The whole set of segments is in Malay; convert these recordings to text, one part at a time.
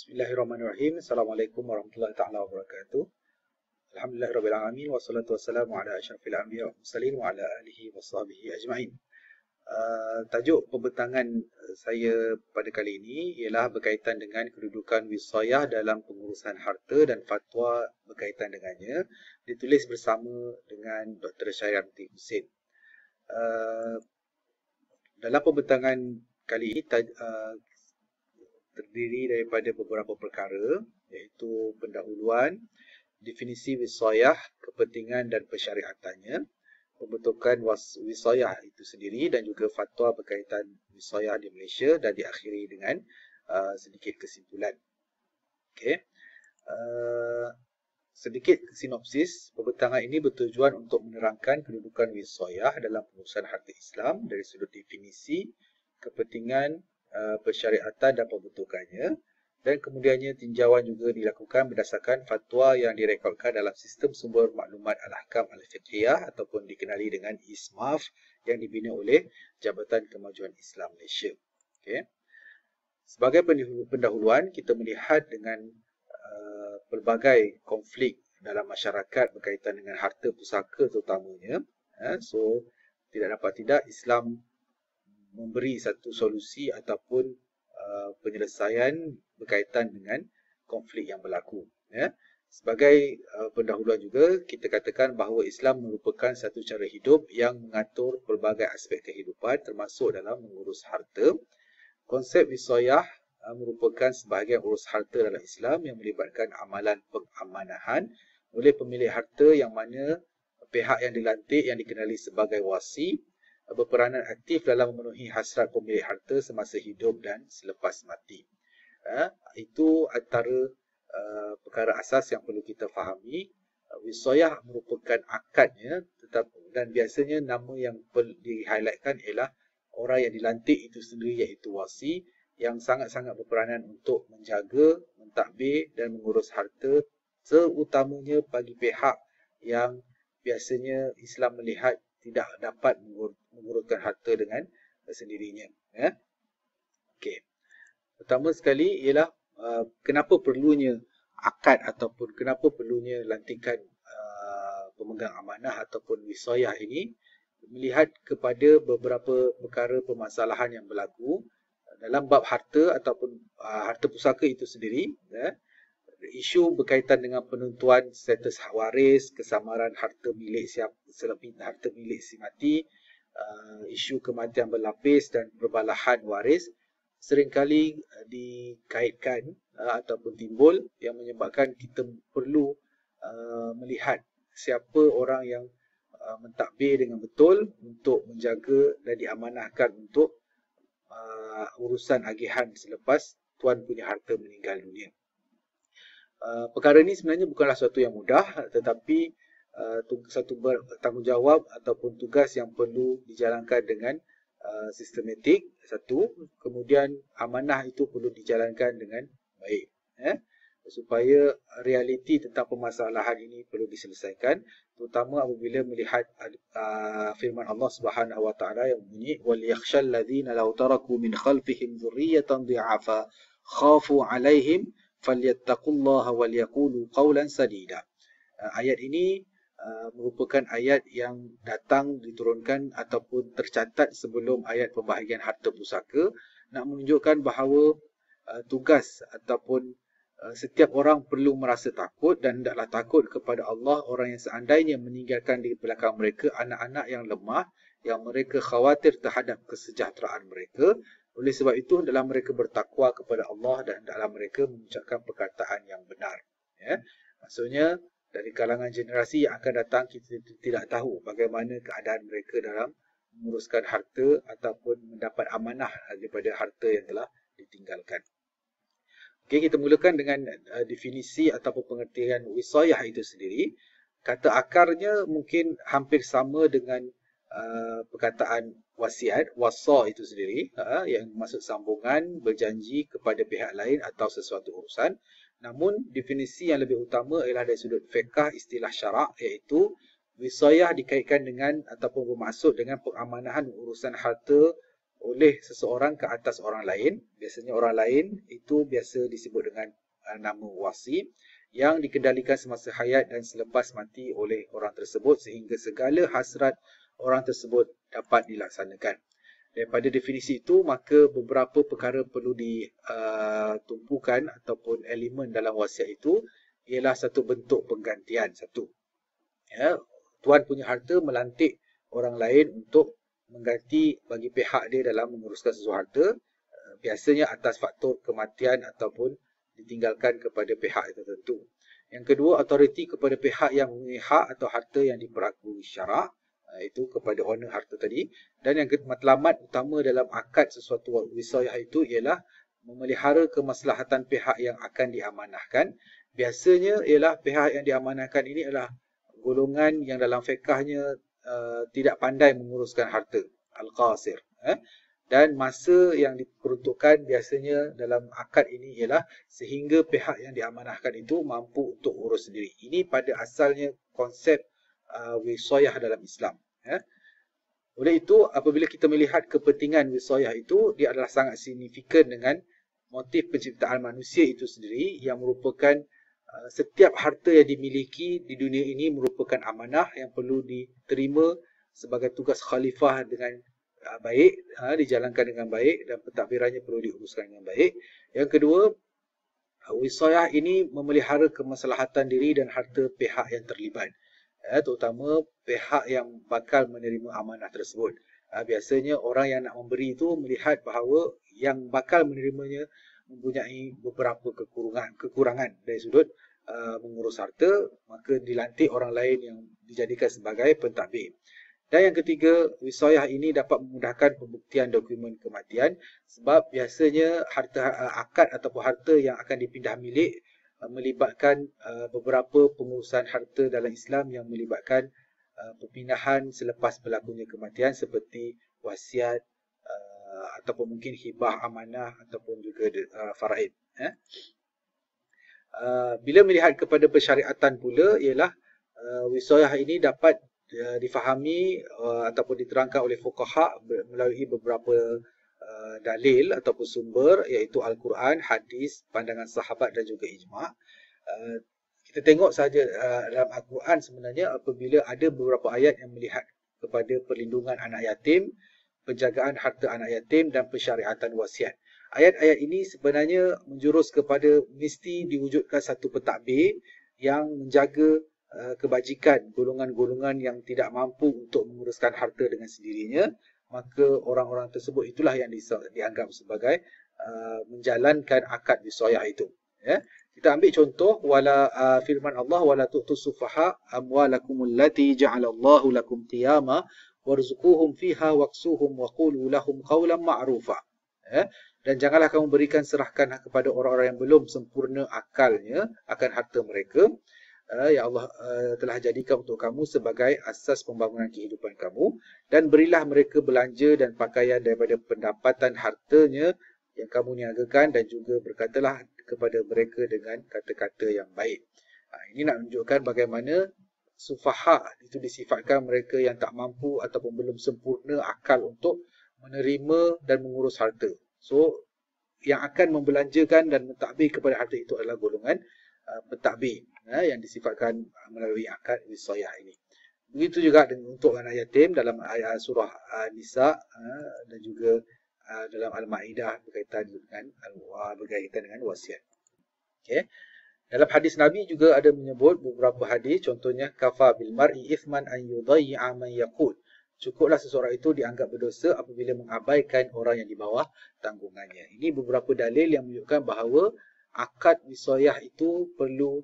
Bismillahirrahmanirrahim. Assalamualaikum warahmatullahi taala wabarakatuh. Alhamdulillahirabbil alamin wassalatu wassalamu ala asyrafil anbiya wal mursalin wa ala alihi washabbihi ajmain. Tajuk pembentangan saya pada kali ini ialah berkaitan dengan kedudukan wisayah dalam pengurusan harta dan fatwa berkaitan dengannya, ditulis bersama dengan Dr. Syariati Husin. Dalam pembentangan kali ini terdiri daripada beberapa perkara, iaitu pendahuluan, definisi wisayah, kepentingan dan pensyariatannya, pembentukan wisayah itu sendiri dan juga fatwa berkaitan wisayah di Malaysia, dan diakhiri dengan sedikit kesimpulan. Okey. Sedikit sinopsis, pembentangan ini bertujuan untuk menerangkan kedudukan wisayah dalam pengurusan harta Islam dari sudut definisi, kepentingan, pensyariatan dan pembentukannya, dan kemudiannya tinjauan juga dilakukan berdasarkan fatwa yang direkodkan dalam sistem sumber maklumat al-ahkam al-fiqhiyah ataupun dikenali dengan ISMAF yang dibina oleh Jabatan Kemajuan Islam Malaysia. Okay. Sebagai pendahuluan, kita melihat dengan pelbagai konflik dalam masyarakat berkaitan dengan harta pusaka terutamanya. So, tidak dapat tidak Islam memberi satu solusi ataupun penyelesaian berkaitan dengan konflik yang berlaku. Sebagai pendahuluan juga, kita katakan bahawa Islam merupakan satu cara hidup yang mengatur pelbagai aspek kehidupan termasuk dalam mengurus harta. Konsep wisayah merupakan sebahagian urus harta dalam Islam yang melibatkan amalan pengamanahan oleh pemilik harta yang mana pihak yang dilantik yang dikenali sebagai wasi berperanan aktif dalam memenuhi hasrat pemilik harta semasa hidup dan selepas mati. Itu antara perkara asas yang perlu kita fahami. Wisayah merupakan akadnya, dan biasanya nama yang di-highlightkan ialah orang yang dilantik itu sendiri, iaitu wasi, yang sangat-sangat berperanan untuk menjaga, mentadbir dan mengurus harta, seutamanya bagi pihak yang biasanya Islam melihat tidak dapat mengurutkan harta dengan sendirinya. Okey. Pertama sekali ialah kenapa perlunya akad ataupun kenapa perlunya lantikan pemegang amanah ataupun wisayah ini, melihat kepada beberapa perkara permasalahan yang berlaku dalam bab harta ataupun harta pusaka itu sendiri. Isu berkaitan dengan penentuan status hak waris, kesamaran harta milik harta milik si mati, isu kematian berlapis dan perbalahan waris seringkali dikaitkan ataupun timbul, yang menyebabkan kita perlu melihat siapa orang yang mentadbir dengan betul untuk menjaga dan diamanahkan untuk urusan agihan selepas tuan punya harta meninggal dunia. Perkara ini sebenarnya bukanlah sesuatu yang mudah, tetapi satu tanggungjawab ataupun tugas yang perlu dijalankan dengan sistematik, satu. Kemudian amanah itu perlu dijalankan dengan baik, supaya realiti tentang permasalahan ini perlu diselesaikan, terutama apabila melihat firman Allah Subhanahu wa taala yang bunyi wal yakhshal ladzina law taraku min khalfihim dhurriyatan dhi'afa khafu 'alaihim falyattaqullaha wal yaqulu qawlan sadida. Ayat ini merupakan ayat yang diturunkan ataupun tercatat sebelum ayat pembahagian harta pusaka, nak menunjukkan bahawa tugas ataupun setiap orang perlu merasa takut dan hendaklah takut kepada Allah orang yang seandainya meninggalkan di belakang mereka anak-anak yang lemah, yang mereka khawatir terhadap kesejahteraan mereka. Oleh sebab itu, hendaklah mereka bertakwa kepada Allah dan hendaklah mereka mengucapkan perkataan yang benar. Maksudnya, dari kalangan generasi yang akan datang, kita tidak tahu bagaimana keadaan mereka dalam menguruskan harta ataupun mendapat amanah daripada harta yang telah ditinggalkan. Okey, kita mulakan dengan definisi ataupun pengertian wisayah itu sendiri. Kata akarnya mungkin hampir sama dengan perkataan wasiat, wasa itu sendiri, yang maksud sambungan, berjanji kepada pihak lain atau sesuatu urusan. Namun definisi yang lebih utama ialah dari sudut fiqh istilah syarak, iaitu wisayah dikaitkan dengan ataupun bermaksud dengan pengamanan urusan harta oleh seseorang ke atas orang lain. Biasanya orang lain itu biasa disebut dengan nama wasi, yang dikendalikan semasa hayat dan selepas mati oleh orang tersebut sehingga segala hasrat orang tersebut dapat dilaksanakan. Daripada definisi itu, maka beberapa perkara perlu ditumpukan ataupun elemen dalam wasiat itu ialah satu bentuk penggantian. Satu, ya, tuan punya harta melantik orang lain untuk mengganti bagi pihak dia dalam menguruskan sesuatu harta, biasanya atas faktor kematian ataupun ditinggalkan kepada pihak tertentu. Yang kedua, autoriti kepada pihak yang mempunyai hak atau harta yang diperlaku syarak, itu kepada owner harta tadi. Dan yang matlamat utama dalam akad sesuatu wisayah itu ialah memelihara kemaslahatan pihak yang akan diamanahkan. Biasanya ialah pihak yang diamanahkan ini adalah golongan yang dalam fiqahnya tidak pandai menguruskan harta, al-qasir. Dan masa yang diperuntukkan biasanya dalam akad ini ialah sehingga pihak yang diamanahkan itu mampu untuk urus sendiri. Ini pada asalnya konsep wisayah dalam Islam. Oleh itu, apabila kita melihat kepentingan wisayah itu, dia adalah sangat signifikan dengan motif penciptaan manusia itu sendiri, yang merupakan setiap harta yang dimiliki di dunia ini merupakan amanah yang perlu diterima sebagai tugas khalifah dengan baik, dijalankan dengan baik, dan pentadbirannya perlu diuruskan dengan baik. Yang kedua, wisayah ini memelihara kemaslahatan diri dan harta pihak yang terlibat, terutama pihak yang bakal menerima amanah tersebut. Biasanya orang yang nak memberi itu melihat bahawa yang bakal menerimanya mempunyai beberapa kekurangan dari sudut mengurus harta, maka dilantik orang lain yang dijadikan sebagai pentadbir. Dan yang ketiga, wisayah ini dapat memudahkan pembuktian dokumen kematian, sebab biasanya akad ataupun harta yang akan dipindah milik melibatkan beberapa pengurusan harta dalam Islam yang melibatkan perpindahan selepas berlakunya kematian seperti wasiat ataupun mungkin hibah amanah ataupun juga faraid. Bila melihat kepada persyariatan pula ialah wisayah ini dapat difahami ataupun diterangkan oleh fuqaha melalui beberapa dalil ataupun sumber, iaitu Al-Quran, hadis, pandangan sahabat dan juga ijma'. Kita tengok saja dalam Al-Quran sebenarnya apabila ada beberapa ayat yang melihat kepada perlindungan anak yatim, penjagaan harta anak yatim dan pensyariatan wasiat. Ayat-ayat ini sebenarnya menjurus kepada mesti diwujudkan satu pentadbir yang menjaga kebajikan golongan-golongan yang tidak mampu untuk menguruskan harta dengan sendirinya, maka orang-orang tersebut itulah yang dianggap sebagai menjalankan akad wisayah itu. Kita ambil contoh firman Allah, wala tu'tus sufaha amwalakum allati ja'alallahu lakum qiyama warzuquhum fiha waqsuhum wa qulu lahum qawlan ma'rufa. Dan janganlah kamu berikan serahkan kepada orang-orang yang belum sempurna akalnya akan harta mereka, yang Allah telah jadikan untuk kamu sebagai asas pembangunan kehidupan kamu, dan berilah mereka belanja dan pakaian daripada pendapatan hartanya yang kamu niagakan, dan juga berkatalah kepada mereka dengan kata-kata yang baik. Ini nak menunjukkan bagaimana sufaha itu disifatkan mereka yang tak mampu ataupun belum sempurna akal untuk menerima dan mengurus harta. So, yang akan membelanjakan dan mentadbir kepada harta itu adalah golongan pentadbir yang disifatkan melalui akad wisayah ini. Begitu juga untuk anak yatim dalam ayat surah Nisa dan juga dalam Al-Ma'idah berkaitan dengan wasiat. Okay. Dalam hadis Nabi juga ada menyebut beberapa hadis, contohnya kafa bil mar'i ithman an yudayya man yaqut. Cukuplah seseorang itu dianggap berdosa apabila mengabaikan orang yang di bawah tanggungannya. Ini beberapa dalil yang menunjukkan bahawa akad wisayah itu perlu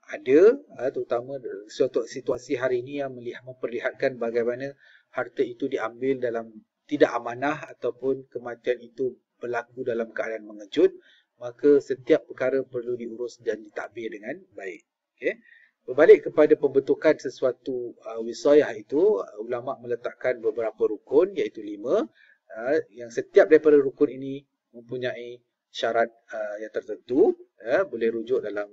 ada, terutama suatu situasi hari ini yang memperlihatkan bagaimana harta itu diambil dalam tidak amanah ataupun kematian itu berlaku dalam keadaan mengejut, maka setiap perkara perlu diurus dan ditadbir dengan baik. Okay. Berbalik kepada pembentukan sesuatu wisayah itu, ulama meletakkan beberapa rukun, iaitu 5, yang setiap daripada rukun ini mempunyai syarat yang tertentu. Boleh rujuk dalam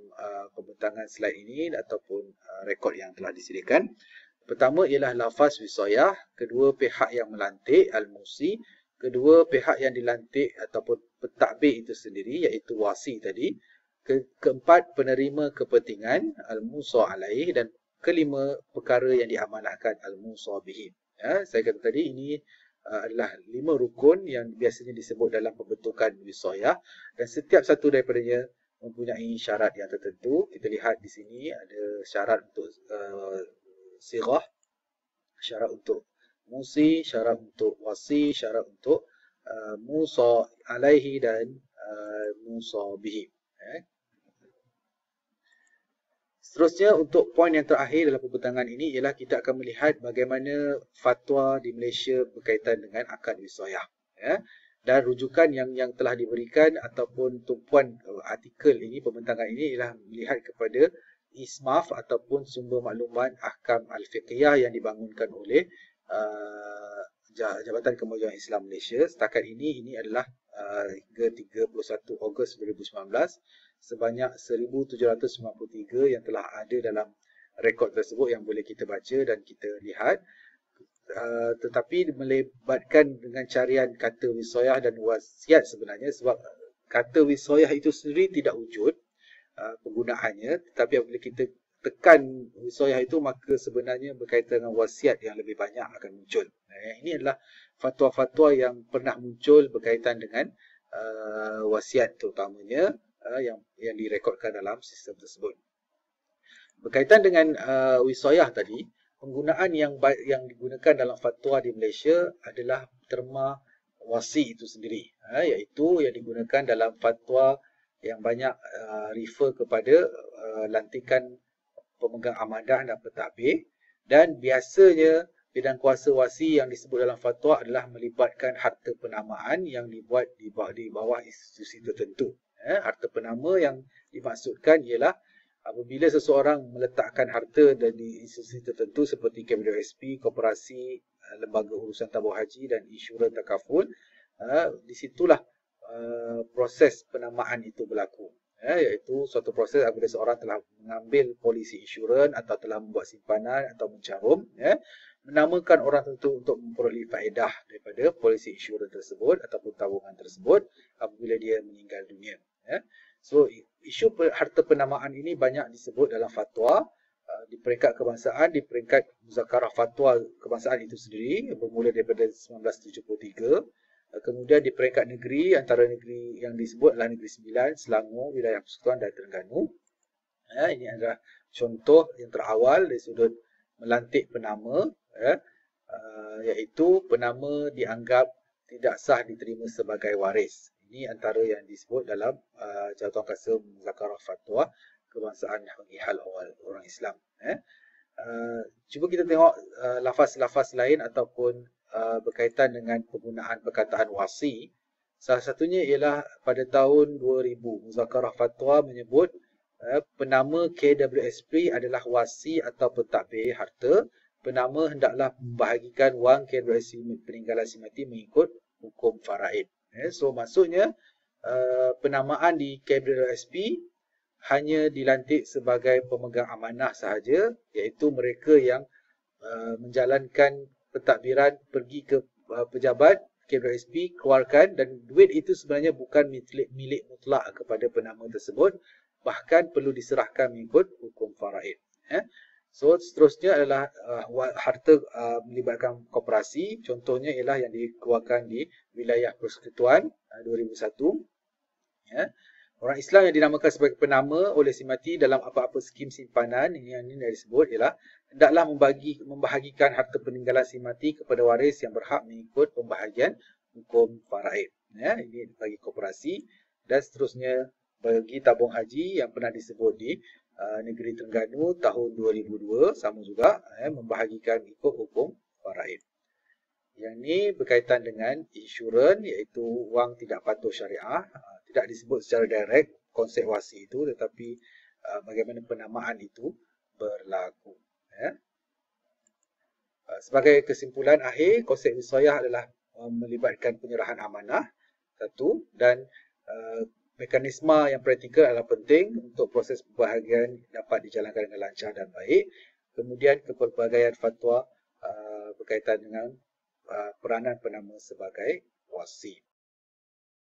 pembentangan slide ini ataupun rekod yang telah disediakan. Pertama ialah lafaz wisayah, kedua pihak yang melantik, al-musi, kedua pihak yang dilantik ataupun pentadbir itu sendiri, iaitu wasi tadi, keempat penerima kepentingan al-musa alaih, dan kelima perkara yang diamanahkan al-musa bihi. Saya kata tadi ini adalah 5 rukun yang biasanya disebut dalam pembentukan wisoyah, dan setiap satu daripadanya mempunyai syarat yang tertentu. Kita lihat di sini ada syarat untuk sirah, syarat untuk musi, syarat untuk wasi, syarat untuk musa alaihi, dan musa bihi. Seterusnya, untuk poin yang terakhir dalam pembentangan ini ialah kita akan melihat bagaimana fatwa di Malaysia berkaitan dengan akad wisoyah. Dan rujukan yang telah diberikan ataupun tumpuan artikel ini, pembentangan ini ialah melihat kepada ISMAF ataupun sumber maklumat ahkam al-fiqhiyah yang dibangunkan oleh Jabatan Kemajuan Islam Malaysia. Setakat ini adalah hingga 31 Ogos 2019, sebanyak 1793 yang telah ada dalam rekod tersebut yang boleh kita baca dan kita lihat. Tetapi melibatkan dengan carian kata wisoyah dan wasiat sebenarnya, sebab kata wisoyah itu sendiri tidak wujud penggunaannya, tetapi apabila kita tekan wisoyah itu, maka sebenarnya berkaitan dengan wasiat yang lebih banyak akan muncul. Ini adalah fatwa-fatwa yang pernah muncul berkaitan dengan wasiat terutamanya yang direkodkan dalam sistem tersebut. Berkaitan dengan wisoyah tadi, penggunaan yang digunakan dalam fatwa di Malaysia adalah terma wasi itu sendiri, iaitu yang digunakan dalam fatwa yang banyak refer kepada lantikan pemegang amadah dan pentadbir, dan biasanya bidang kuasa wasi yang disebut dalam fatwa adalah melibatkan harta penamaan yang dibuat di bawah institusi tertentu. Harta penama yang dimaksudkan ialah apabila seseorang meletakkan harta di institusi tertentu seperti KWSP, koperasi, lembaga urusan tabung haji dan insurans takaful, di situlah proses penamaan itu berlaku. Iaitu suatu proses apabila seorang telah mengambil polisi insurans atau telah membuat simpanan atau mencarum, menamakan orang tertentu untuk memperoleh faedah daripada polisi insurans tersebut ataupun tabungan tersebut apabila dia meninggal dunia. So, isu harta penamaan ini banyak disebut dalam fatwa di peringkat kebangsaan, di peringkat muzakarah fatwa kebangsaan itu sendiri bermula daripada 1973. Kemudian di peringkat negeri, antara negeri yang disebut adalah Negeri Sembilan, Selangor, Wilayah Persekutuan dan Terengganu. Ini adalah contoh yang terawal dari sudut melantik penama, iaitu penama dianggap tidak sah diterima sebagai waris. Ini antara yang disebut dalam Jawatan Kuasa Muzakarah Fatwa Kebangsaan bagi hal orang Islam. Cuba kita tengok lafaz-lafaz lain ataupun berkaitan dengan penggunaan perkataan wasi. Salah satunya ialah pada tahun 2000, Muzakarah Fatwa menyebut penama KWSP adalah wasi atau pentadbir harta. Penama hendaklah membahagikan wang KWSP peninggalan si mati mengikut hukum faraid. So maksudnya penamaan di KWSP hanya dilantik sebagai pemegang amanah sahaja, iaitu mereka yang menjalankan pentadbiran pergi ke pejabat KWSP, keluarkan, dan duit itu sebenarnya bukan milik mutlak kepada penama tersebut, bahkan perlu diserahkan mengikut hukum faraid. So seterusnya adalah harta melibatkan koperasi. Contohnya ialah yang dikeluarkan di Wilayah Persekutuan 2001. Orang Islam yang dinamakan sebagai penama oleh si mati dalam apa-apa skim simpanan, ini yang disebut ialah hendaklah membahagikan harta peninggalan si mati kepada waris yang berhak mengikut pembahagian hukum faraid. Ini bagi koperasi, dan seterusnya bagi tabung haji yang pernah disebut di Negeri Terengganu tahun 2002, sama juga membahagikan ikut hukum faraid. Yang ini berkaitan dengan insurans, iaitu wang tidak patuh syariah. Tidak disebut secara direct konsep wasi itu, tetapi bagaimana penamaan itu berlaku. Sebagai kesimpulan akhir, konsep wisoyah adalah melibatkan penyerahan amanah satu, dan mekanisme yang praktikal adalah penting untuk proses pembahagian dapat dijalankan dengan lancar dan baik. Kemudian kepelbagaian fatwa berkaitan dengan peranan penama sebagai evakuasi.